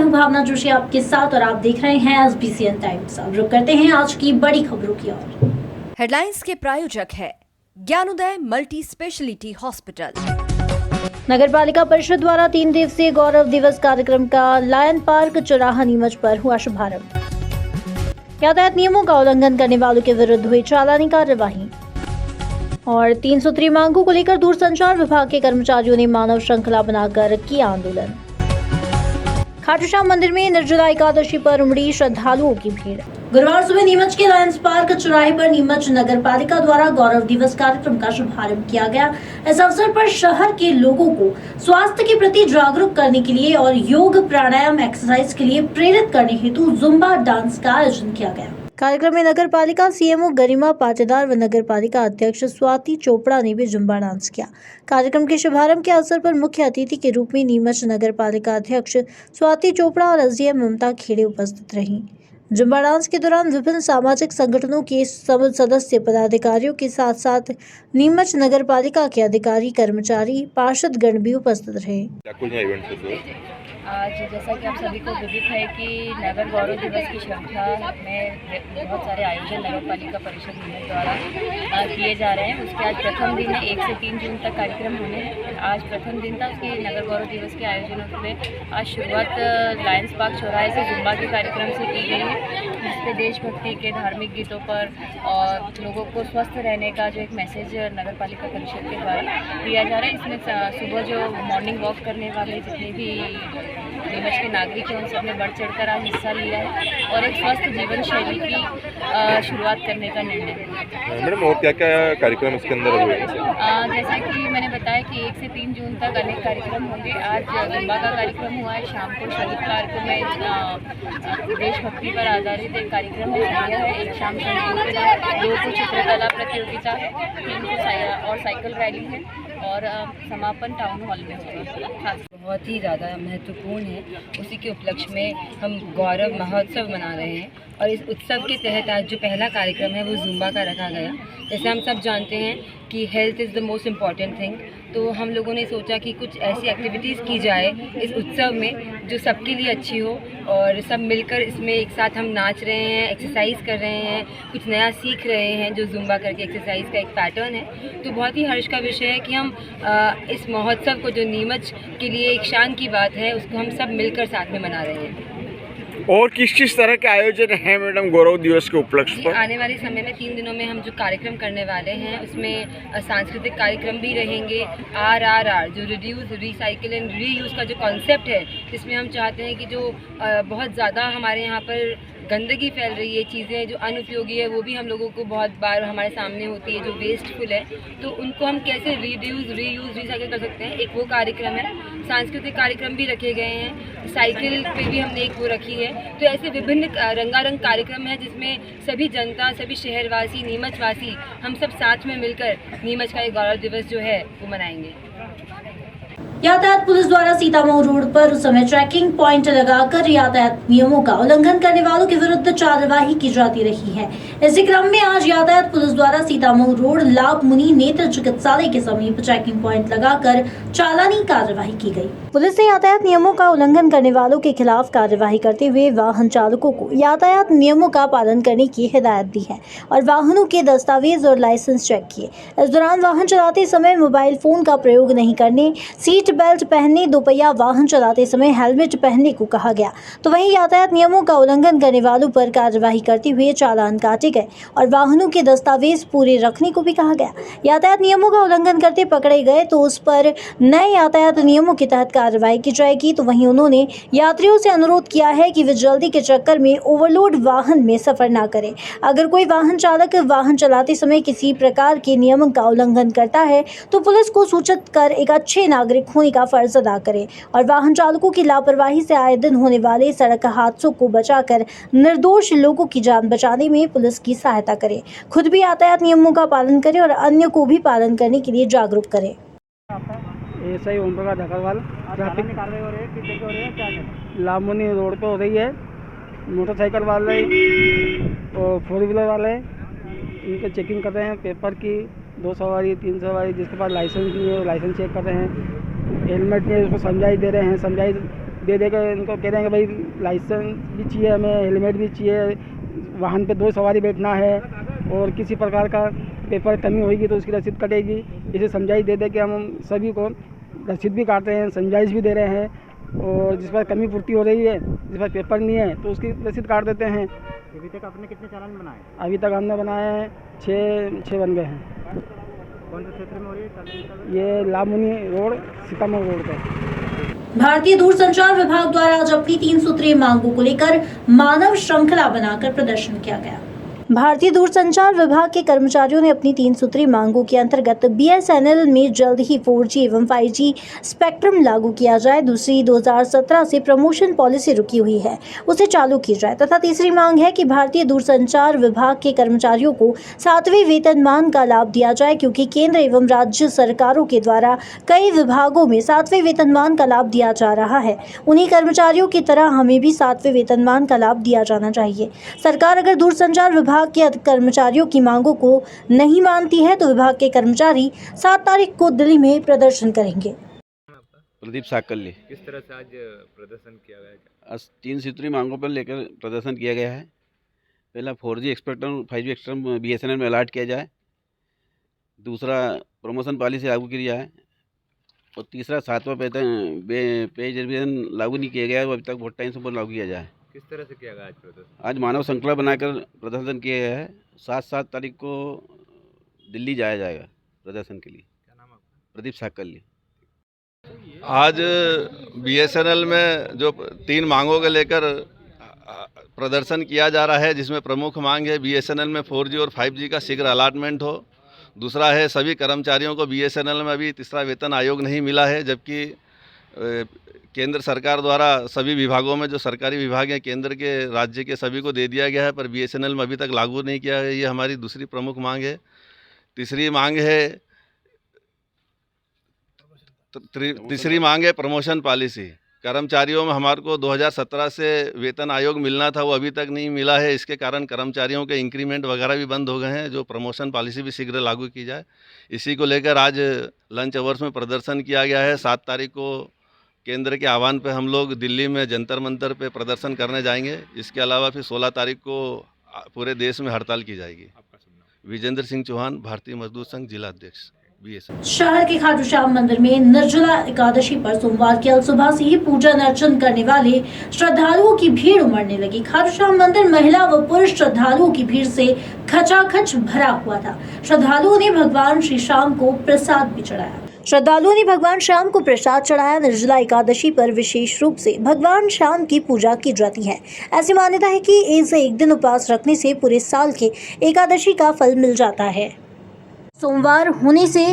हूं भावना जोशी आपके साथ और आप देख रहे हैं SBCN टाइम्स। अब रुक करते हैं आज की बड़ी खबरों की ओर। हेडलाइंस के प्रायोजक है ज्ञानोदय मल्टी स्पेशलिटी हॉस्पिटल। नगर पालिका परिषद द्वारा 3 दिवसीय गौरव दिवस कार्यक्रम का लायन पार्क चौराहा नीमच पर हुआ शुभारंभ। यातायात नियमों का उल्लंघन करने वालों के विरुद्ध हुई चालानी कार्यवाही। और 3 सूत्री मांगों को लेकर दूरसंचार विभाग के कर्मचारियों ने मानव श्रृंखला बनाकर किया आंदोलन। खाटू श्याम मंदिर में निर्जला एकादशी पर उमड़ी श्रद्धालुओं की भीड़। गुरुवार सुबह नीमच के लायंस पार्क चौराहे पर नीमच नगर पालिका द्वारा गौरव दिवस कार्यक्रम का शुभारंभ किया गया। इस अवसर पर शहर के लोगों को स्वास्थ्य के प्रति जागरूक करने के लिए और योग प्राणायाम एक्सरसाइज के लिए प्रेरित करने हेतु जुम्बा डांस का आयोजन किया गया। कार्यक्रम में नगर पालिका सीएमओ गरिमा पाटीदार व नगर पालिका अध्यक्ष स्वाति चोपड़ा ने भी जुम्बा डांस किया। कार्यक्रम के शुभारंभ के अवसर पर मुख्य अतिथि के रूप में नीमच नगर पालिका अध्यक्ष स्वाति चोपड़ा और एसडीएम ममता खेड़े उपस्थित रहीं। जुम्बा डांस के दौरान विभिन्न सामाजिक संगठनों के सदस्य पदाधिकारियों के साथ साथ नीमच नगर पालिका के अधिकारी कर्मचारी पार्षद गण भी उपस्थित रहे। आज जैसा कि आप सभी को विदित है कि नगर गौरव दिवस की श्रृंखला में बहुत सारे आयोजन नगर पालिका परिषद नीमच द्वारा किए जा रहे हैं। उसके आज प्रथम दिन है, 1 से 3 जून तक कार्यक्रम होने हैं। आज प्रथम दिन था उसके नगर गौरव दिवस के आयोजनों में आज शुरुआत लायंस पार्क चौराहे से जुम्बा के कार्यक्रम से की गई है, जिसपे देशभक्ति के धार्मिक गीतों पर और लोगों को स्वस्थ रहने का जो एक मैसेज नगर पालिका परिषद के द्वारा दिया जा रहा है। इसमें सुबह जो मॉर्निंग वॉक करने वाले जितने भी नीमच के नागरिक हैं उन सब ने बढ़ चढ़कर आज हिस्सा लिया है और एक स्वस्थ जीवन शैली की शुरुआत करने का निर्णय है। मैडम और क्या क्या कार्यक्रम इसके अंदर हुए? जैसा कि मैंने बताया कि 1 से 3 जून तक अनेक कार्यक्रम होंगे। आज जुम्बा का कार्यक्रम हुआ है, शाम को शहीद पार्क में देशभक्ति पर आधारित एक कार्यक्रम है। एक शाम संगीत, 2 को चित्रकला प्रतियोगिता है, 3 को और साइकिल रैली है और समापन टाउन हॉल में होगा। बहुत ही ज़्यादा महत्वपूर्ण है। उसी के उपलक्ष्य में हम गौरव महोत्सव मना रहे हैं और इस उत्सव के तहत आज जो पहला कार्यक्रम है वो जुम्बा का रखा गया। जैसे हम सब जानते हैं कि health is the most important thing, तो हम लोगों ने सोचा कि कुछ ऐसी एक्टिविटीज़ की जाए इस उत्सव में जो सबके लिए अच्छी हो और सब मिलकर इसमें एक साथ हम नाच रहे हैं, एक्सरसाइज कर रहे हैं, कुछ नया सीख रहे हैं जो जुम्बा करके एक्सरसाइज का एक पैटर्न है। तो बहुत ही हर्ष का विषय है कि हम इस महोत्सव को जो नीमच के लिए एक शान की बात है उसको हम सब मिलकर साथ में मना रहे हैं। और किस तरह के आयोजन हैं मैडम गौरव दिवस के उपलक्ष्य पर? आने वाले समय में 3 दिनों में हम जो कार्यक्रम करने वाले हैं उसमें सांस्कृतिक कार्यक्रम भी रहेंगे। RRR जो रिड्यूस, रिसाइकिल एंड रीयूज़ का जो कॉन्सेप्ट है, जिसमें हम चाहते हैं कि जो बहुत ज़्यादा हमारे यहाँ पर गंदगी फैल रही है, चीज़ें जो अनुपयोगी है वो भी हम लोगों को बहुत बार हमारे सामने होती है जो वेस्टफुल है, तो उनको हम कैसे रिड्यूस, रीयूज़, रिसाइकिल कर सकते हैं, एक वो कार्यक्रम है। सांस्कृतिक कार्यक्रम भी रखे गए हैं, साइकिल पे भी हमने एक वो रखी है। तो ऐसे विभिन्न रंगारंग कार्यक्रम है जिसमें सभी जनता, सभी शहरवासी, नीमचवासी हम सब साथ में मिलकर नीमच का एक गौरव दिवस जो है वो मनाएंगे। यातायात पुलिस द्वारा सीतामऊ रोड पर उस समय ट्रैकिंग पॉइंट लगाकर यातायात नियमों का उल्लंघन करने वालों के विरुद्ध कार्यवाही की जाती रही है। इसी क्रम में आज यातायात पुलिस द्वारा सीतामऊ रोड लाभ मुनि नेत्र चिकित्सालय के समीप चेकिंग पॉइंट लगाकर चालानी कार्यवाही की गई। पुलिस ने यातायात नियमों का उल्लंघन करने वालों के खिलाफ कार्यवाही करते हुए वाहन चालकों को यातायात नियमों का पालन करने की हिदायत दी है और वाहनों के दस्तावेज और लाइसेंस चेक किए। इस दौरान वाहन चलाते समय मोबाइल फोन का प्रयोग नहीं करने, सीट बेल्ट पहनने, दोपहिया वाहन चलाते समय हेलमेट पहनने को कहा गया। तो वहीं यातायात नियमों का उल्लंघन करने वालों पर कार्यवाही करते हुए चालान काटे गए और वाहनों के दस्तावेज पूरे रखने को भी कहा गया। यातायात नियमों का उल्लंघन करते पकड़े गए तो उस पर नए यातायात नियमों के तहत कार्रवाई की जाएगी। तो वहीं उन्होंने यात्रियों से अनुरोध किया है कि वे जल्दी के चक्कर में ओवरलोड वाहन में सफर न करें। अगर कोई वाहन चालक वाहन चलाते समय किसी प्रकार के नियमों का उल्लंघन करता है तो पुलिस को सूचित कर एक अच्छे नागरिक होने का फर्ज अदा करें और वाहन चालकों की लापरवाही से आए दिन होने वाले सड़क हादसों को बचाकर निर्दोष लोगों की जान बचाने में पुलिस की सहायता करें। खुद भी यातायात नियमों का पालन करें और अन्य को भी पालन करने के लिए जागरूक करें। SI Om Prakash ढकरवाल, traffic लामुनी road पे हो रही है। मोटरसाइकिल वाले और 4 व्हीलर वाले इनके चेकिंग कर रहे हैं, पेपर की 2 सवारी 3 सवारी, जिसके पास लाइसेंस नहीं है वो लाइसेंस चेक कर रहे हैं। हेलमेट नहीं है उसको समझाई दे रहे हैं, समझाई दे दे के इनको कह देंगे भाई लाइसेंस भी चाहिए, हमें हेलमेट भी चाहिए, वाहन पे 2 सवारी बैठना है और किसी प्रकार का पेपर कमी होगी तो उसकी रसीद कटेगी। इसे समझाइश दे दे के हम सभी को रसीद भी काट रहे हैं, समझाइश भी दे रहे हैं और जिस पर कमी पूर्ति हो रही है, जिस पर पेपर नहीं है तो उसकी रसीद काट देते हैं। अभी तक आपने कितने चालान बनाए? अभी तक हमने बनाए हैं 6 बन गए हैं। कौन से क्षेत्र में हो रही है? ये लामुनी रोड, सीतामढ़ी रोड पर। भारतीय दूरसंचार विभाग द्वारा आज अपनी 3 सूत्रीय मांगों को लेकर मानव श्रृंखला बनाकर प्रदर्शन किया गया। भारतीय दूरसंचार विभाग के कर्मचारियों ने अपनी 3 सूत्री मांगों के अंतर्गत BSNL में जल्द ही 4G एवं 5G स्पेक्ट्रम लागू किया जाए, दूसरी 2017 से प्रमोशन पॉलिसी रुकी हुई है उसे चालू की जाए तथा तीसरी मांग है कि भारतीय दूरसंचार विभाग के कर्मचारियों को 7वें वेतनमान का लाभ दिया जाए, क्योंकि केंद्र एवं राज्य सरकारों के द्वारा कई विभागों में 7वें वेतनमान का लाभ दिया जा रहा है। उन्हीं कर्मचारियों की तरह हमें भी 7वें वेतनमान का लाभ दिया जाना चाहिए। सरकार अगर दूरसंचार विभाग के कर्मचारियों की मांगों को नहीं मानती है तो विभाग के कर्मचारी 7 तारीख को दिल्ली में प्रदर्शन करेंगे। प्रदीप साकल्य। किस तरह से आज प्रदर्शन किया गया? आज 3 सूत्री मांगों पर लेकर प्रदर्शन किया गया है। पहला 4G spectrum 5G spectrum BSNL में अलाट किया जाए, दूसरा प्रमोशन पॉलिसी लागू की जाए और तीसरा 7वां पे रिवीजन लागू नहीं किया गया, वो अभी तक बहुत टाइम से लागू किया जाए। किस तरह से किया गया आज प्रदर्शन? आज मानव श्रृंखला बनाकर प्रदर्शन किया गया है। 7 तारीख को दिल्ली जाया जाएगा प्रदर्शन के लिए। क्या नाम आपका? प्रदीप साकल्य। आज BSNL में जो 3 मांगों को लेकर प्रदर्शन किया जा रहा है, जिसमें प्रमुख मांग है BSNL में 4G और 5G का शीघ्र अलाटमेंट हो। दूसरा है सभी कर्मचारियों को BSNL में अभी तीसरा वेतन आयोग नहीं मिला है, जबकि केंद्र सरकार द्वारा सभी विभागों में जो सरकारी विभाग हैं केंद्र के राज्य के सभी को दे दिया गया है, पर BSNL में अभी तक लागू नहीं किया है। ये हमारी दूसरी प्रमुख मांग है। तीसरी मांग है प्रमोशन पॉलिसी। कर्मचारियों में हमारे को 2017 से वेतन आयोग मिलना था, वो अभी तक नहीं मिला है। इसके कारण कर्मचारियों के इंक्रीमेंट वगैरह भी बंद हो गए हैं। जो प्रमोशन पॉलिसी भी शीघ्र लागू की जाए, इसी को लेकर आज लंच आवर्स में प्रदर्शन किया गया है। 7 तारीख को केंद्र के आह्वान पे हम लोग दिल्ली में जंतर मंतर पे प्रदर्शन करने जाएंगे। इसके अलावा फिर 16 तारीख को पूरे देश में हड़ताल की जाएगी। आपका शुभ नाम? विजेंद्र सिंह चौहान, भारतीय मजदूर संघ जिला अध्यक्ष BSNL। शहर के खाटू श्याम मंदिर में निर्जला एकादशी पर सोमवार की सुबह से ही पूजन अर्चन करने वाले श्रद्धालुओं की भीड़ उमड़ने लगी। खाटू श्याम मंदिर महिला व पुरुष श्रद्धालुओं की भीड़ से खचाखच भरा हुआ था। श्रद्धालुओं ने भगवान श्री श्याम को प्रसाद भी चढ़ाया। निर्जला एकादशी पर विशेष रूप से भगवान श्याम की पूजा की जाती है। ऐसी मान्यता है कि इसे एक दिन उपवास रखने से पूरे साल के एकादशी का फल मिल जाता है। सोमवार होने से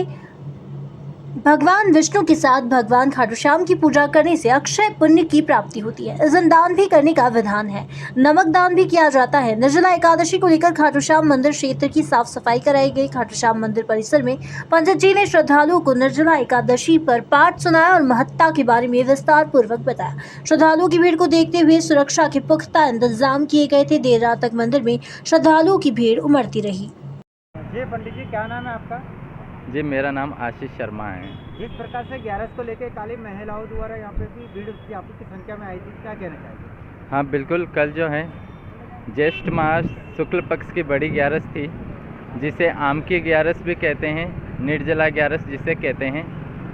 भगवान विष्णु के साथ भगवान खाटू श्याम की पूजा करने से अक्षय पुण्य की प्राप्ति होती है। इस दिन दान भी करने का विधान है, नमक दान भी किया जाता है। निर्जला एकादशी को लेकर खाटू श्याम मंदिर क्षेत्र की साफ सफाई कराई गई। खाटू श्याम मंदिर परिसर में पंडित जी ने श्रद्धालुओं को निर्जला एकादशी पर पाठ सुनाया और महत्ता के बारे में विस्तार पूर्वक बताया। श्रद्धालुओं की भीड़ को देखते हुए सुरक्षा के पुख्ता इंतजाम किए गए थे। देर रात तक मंदिर में श्रद्धालुओं की भीड़ उमड़ती रही। जी पंडित जी, क्या नाम है आपका? जी, मेरा नाम आशीष शर्मा है। जिस प्रकार से 11 को लेकर काली महिलाओं द्वारा यहाँ पे भी भीड़ व्यापक की संख्या में आई थी, क्या कहना चाहिए? हाँ बिल्कुल, कल जो है ज्येष्ठ मास शुक्ल पक्ष की बड़ी 11 थी, जिसे आम की 11 भी कहते हैं, निर्जला 11 जिसे कहते हैं।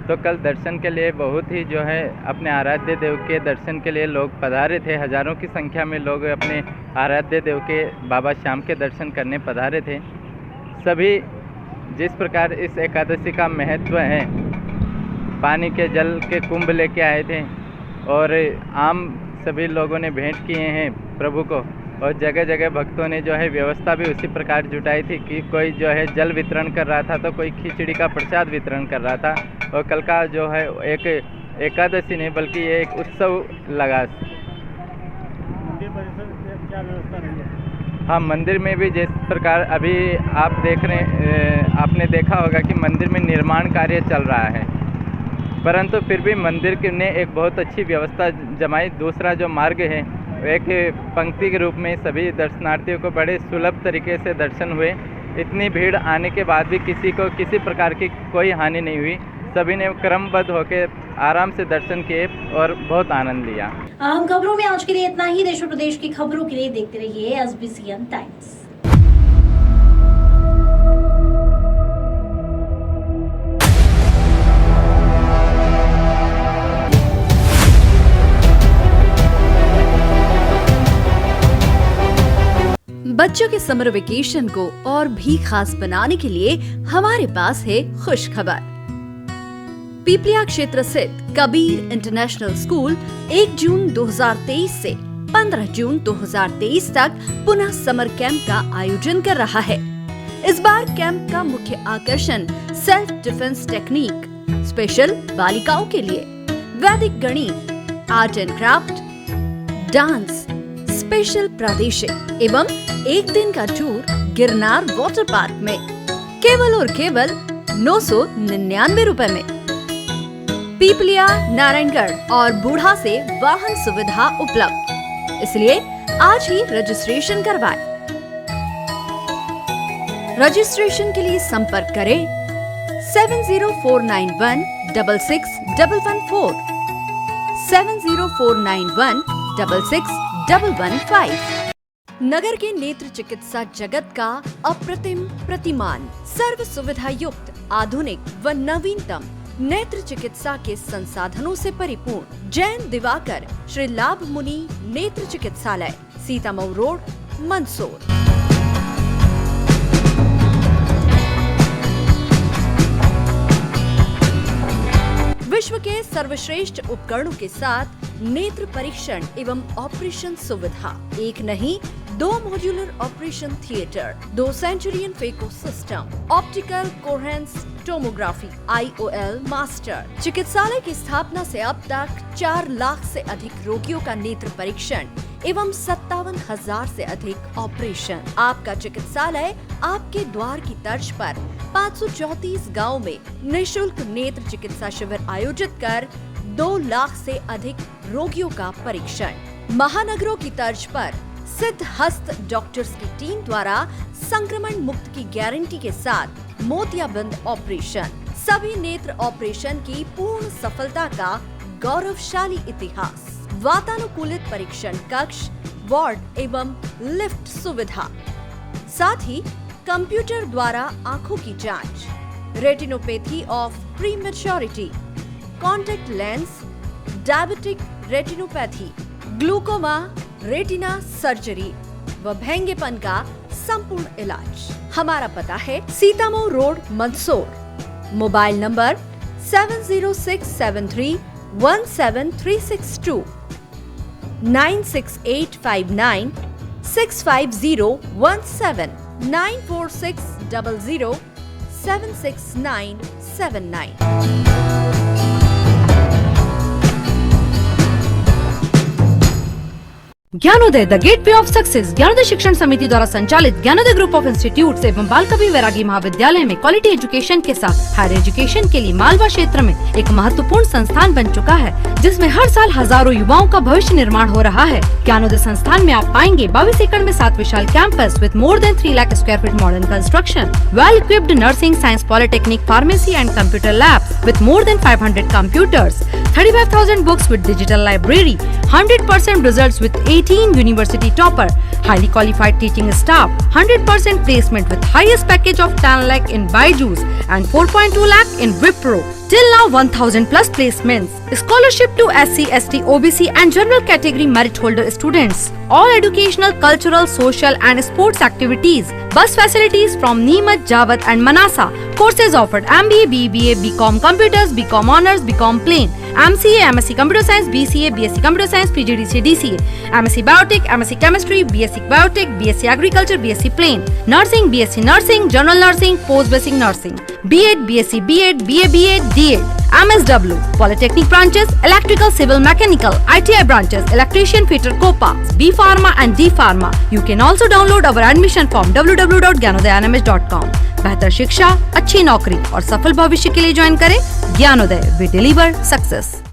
तो कल दर्शन के लिए बहुत ही जो है अपने आराध्य देव के दर्शन के लिए लोग पधारे थे। हज़ारों की संख्या में लोग अपने आराध्य देव के बाबा श्याम के दर्शन करने पधारे थे। सभी जिस प्रकार इस एकादशी का महत्व है, पानी के जल के कुंभ लेके आए थे और आम सभी लोगों ने भेंट किए हैं प्रभु को, और जगह जगह भक्तों ने जो है व्यवस्था भी उसी प्रकार जुटाई थी कि कोई जो है जल वितरण कर रहा था तो कोई खिचड़ी का प्रसाद वितरण कर रहा था। और कल का जो है एक एकादशी नहीं बल्कि ये एक उत्सव लगा। मंदिर परिसर में क्या व्यवस्था रही है? हाँ, मंदिर में भी जिस प्रकार अभी आप देख रहे आपने देखा होगा कि मंदिर में निर्माण कार्य चल रहा है, परंतु फिर भी मंदिर ने एक बहुत अच्छी व्यवस्था जमाई। दूसरा जो मार्ग है, एक पंक्ति के रूप में सभी दर्शनार्थियों को बड़े सुलभ तरीके से दर्शन हुए। इतनी भीड़ आने के बाद भी किसी को किसी प्रकार की कोई हानि नहीं हुई। सभी ने क्रमबद्ध होकर आराम से दर्शन किए और बहुत आनंद लिया। अहम खबरों में आज के लिए इतना ही। देश और प्रदेश की खबरों के लिए देखते रहिए SBCN टाइम्स। बच्चों के समर वेकेशन को और भी खास बनाने के लिए हमारे पास है खुश खबर। पीपलिया क्षेत्र स्थित कबीर इंटरनेशनल स्कूल 1 जून 2023 से 15 जून 2023 तक पुनः समर कैंप का आयोजन कर रहा है। इस बार कैंप का मुख्य आकर्षण सेल्फ डिफेंस टेक्निक, स्पेशल बालिकाओं के लिए वैदिक गणित, art and craft, dance, special प्रादेशिक एवं 1 दिन का टूर गिरनार वाटर पार्क में केवल और केवल 999 रुपए में। पीपलिया, नारायणगढ़ और बूढ़ा से वाहन सुविधा उपलब्ध, इसलिए आज ही रजिस्ट्रेशन करवाएं। रजिस्ट्रेशन के लिए संपर्क करें 7049166114, 7049166115। नगर के नेत्र चिकित्सा जगत का अप्रतिम प्रतिमान, सर्व सुविधा युक्त, आधुनिक व नवीनतम नेत्र चिकित्सा के संसाधनों से परिपूर्ण जैन दिवाकर श्री लाभ मुनि नेत्र चिकित्सालय, सीतामऊ रोड, मंदसौर। विश्व के सर्वश्रेष्ठ उपकरणों के साथ नेत्र परीक्षण एवं ऑपरेशन सुविधा, एक नहीं 2 modular operation theatre, 2 Centurion phaco system, optical coherence tomography, IOL master. चिकित्सालय की स्थापना से अब तक 4 लाख से अधिक रोगियों का नेत्र परीक्षण एवं 57,000 से अधिक ऑपरेशन। आपका चिकित्सालय आपके द्वार की तर्ज पर 534 गाँव में निःशुल्क नेत्र चिकित्सा शिविर आयोजित कर 2 लाख से अधिक रोगियों का परीक्षण। महानगरों की तर्ज पर सिद्ध हस्त डॉक्टर्स की टीम द्वारा संक्रमण मुक्त की गारंटी के साथ मोतियाबिंद ऑपरेशन। सभी नेत्र ऑपरेशन की पूर्ण सफलता का गौरवशाली इतिहास। वातानुकूलित परीक्षण कक्ष, वार्ड एवं लिफ्ट सुविधा, साथ ही कंप्यूटर द्वारा आंखों की जांच, retinopathy of prematurity, contact lens, diabetic retinopathy, glaucoma, retina surgery व भेंगेपन का संपूर्ण इलाज। हमारा पता है Sitamau road, Mandsaur. Mobile number 7067317362, 9685965017, 9460076979। Gyanoday the gateway of success Gyanoday Shikshan Samiti द्वारा संचालित ज्ञानोदय ग्रुप ऑफ इंस्टीट्यूट एवं बाल कवि वैरागी महाविद्यालय में क्वालिटी एजुकेशन के साथ हायर एजुकेशन के लिए मालवा क्षेत्र में एक महत्वपूर्ण संस्थान बन चुका है, जिसमें हर साल हजारों युवाओं का भविष्य निर्माण हो रहा है। ज्ञानोदय संस्थान में आप पाएंगे 22 एकड़ में 7 विशाल campus with more than 3 lakh square feet modern construction, well equipped nursing, science, polytechnic, pharmacy and computer labs with more than 500 computers, 35,000 books with digital library, 100% results with 18 university topper, highly qualified teaching staff, 100% placement with highest package of 10 lakh in Byju's and 4.2 lakh in Wipro. Till now 1,000 plus placements. Scholarship to SC, ST, OBC and general category merit holder students. All educational, cultural, social and sports activities. Bus facilities from Neemuch, Jawat and Manasa. Courses offered MBA, BBA, BCom Computers, BCom Honors, BCom Plain, MCA, MSc Computer Science, BCA, BSc Computer Science, PGDCA, DCA, MSc Biotech, MSc Chemistry, BSc Biotech, BSc Agriculture, BSc Plain, Nursing, BSc Nursing, General Nursing, Post Basic Nursing, B.Ed, BSc B.Ed, BA, B.Ed, D.Ed, MSW, Polytechnic branches, Electrical, Civil, Mechanical, ITI branches, Electrician, Fitter, COPA, B Pharma and D Pharma. You can also download our admission form www.gyanodayanmh.com. बेहतर शिक्षा, अच्छी नौकरी और सफल भविष्य के लिए join करें ज्ञानोदय। We deliver success.